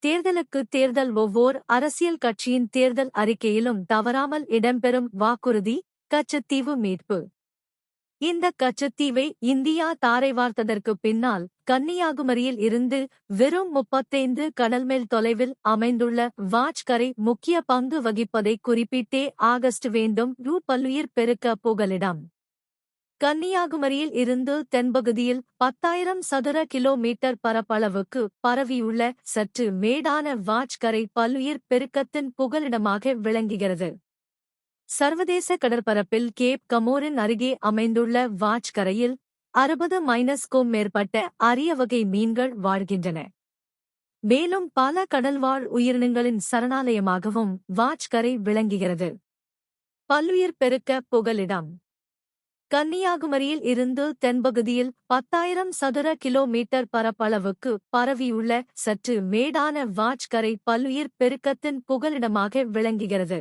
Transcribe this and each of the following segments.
தேர்தலுக்கு தேர்தல் ஒவ்வொரு அரசியல் கட்சியின் தேர்தல் அறிக்கையிலும் தவறாமல் இடம்பெறும் வாக்குறுதி கச்சத்தீவு மீட்பு. இந்த கச்சத்தீவை இந்தியா தாரை வார்த்ததற்கு பின்னால் கன்னியாகுமரியில் இருந்து வெறும் 35 கடல்மைல் தொலைவில் அமைந்துள்ள வாட்ச்கரை முக்கிய பங்கு வகிப்பதை குறிப்பிட்டே ஆகஸ்ட் வேண்டும் பல்லுயிர் பெருக்க புகலிடம். கன்னியாகுமரியில் இருந்து தென்பகுதியில் 10,000 சதுர கிலோமீட்டர் பரப்பளவுக்கு பரவியுள்ள சற்று மேடான வாட்ச்கரை பல்லுயிர் பெருக்கத்தின் புகலிடமாக விளங்குகிறது. சர்வதேச கடற்பரப்பில் கேப் கமோரின் அருகே அமைந்துள்ள வாட்ச்கரையில் 60-க்கும் மேற்பட்ட அரிய வகை மீன்கள் வாழ்கின்றன. மேலும் பல கடல்வாழ் உயிரினங்களின் சரணாலயமாகவும் வாட்ச்கரை விளங்குகிறது. பல்லுயிர் பெருக்க புகலிடம். கன்னியாகுமரியில் இருந்து தென்பகுதியில் 10,000 சதுர கிலோமீட்டர் பரப்பளவுக்கு பரவியுள்ள சற்று மேடான வாட்ச்கரை பல்லுயிர் பெருக்கத்தின் புகலிடமாக விளங்குகிறது.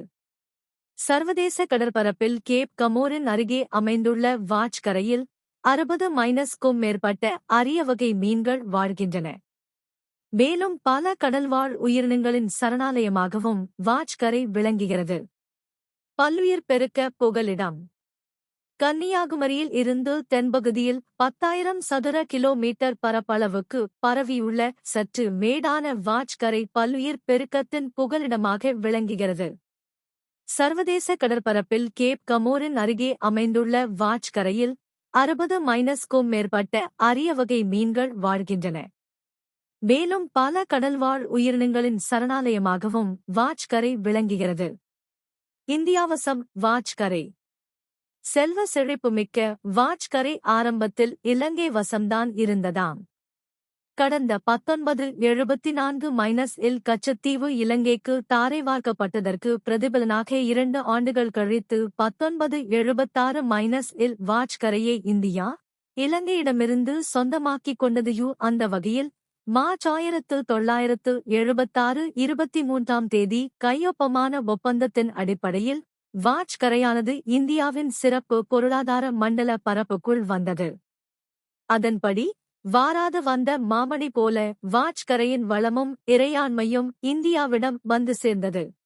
சர்வதேச கடற்பரப்பில் கேப் கமோரின் அருகே அமைந்துள்ள வாட்ச்கரையில் 60-க்கும் மேற்பட்ட அரிய வகை மீன்கள் வாழ்கின்றன. மேலும் பல கடல்வாழ் உயிரினங்களின் சரணாலயமாகவும் வாட்ச்கரை விளங்குகிறது. பல்லுயிர் பெருக்க புகலிடம். கன்னியாகுமரியில் இருந்து தென்பகுதியில் 10,000 சதுர கிலோமீட்டர் பரப்பளவுக்கு பரவியுள்ள சற்று மேடான வாட்ச்கரை பல்லுயிர் பெருக்கத்தின் புகலிடமாக விளங்குகிறது. சர்வதேச கடற்பரப்பில் கேப் கமோரின் அருகே அமைந்துள்ள வாட்ச்கரையில் 60-க்கும் மேற்பட்ட அரிய வகை மீன்கள் வாழ்கின்றன. மேலும் பல கடல்வாழ் உயிரினங்களின் சரணாலயமாகவும் வாட்ச்கரை விளங்குகிறது. இந்தியாவசம் வாட்ச்கரை. செல்வ செழிப்புமிக்க வாட்ச்கரை ஆரம்பத்தில் இலங்கை வசம்தான் இருந்ததாம். கடந்த 1974-இல் கச்சத்தீவு இலங்கைக்கு தாரை வார்க்கப்பட்டதற்கு பிரதிபலனாக 2 ஆண்டுகள் கழித்து 1976-இல் வாட்ச்கரையை இந்தியா இலங்கையிடமிருந்து சொந்தமாக்கிக் கொண்டது. அந்த வகையில் மார்ச் 1976 23ஆம் தேதி கையொப்பமான ஒப்பந்தத்தின் அடிப்படையில் வாட்ச்கரையானது இந்தியாவின் சிறப்பு பொருளாதார மண்டல பரப்புக்குள் வந்தது. அதன்படி வாராது வந்த மாமணி போல வாட்ச்கரையின் வளமும் இறையாண்மையும் இந்தியாவிடம் வந்து சேர்ந்தது.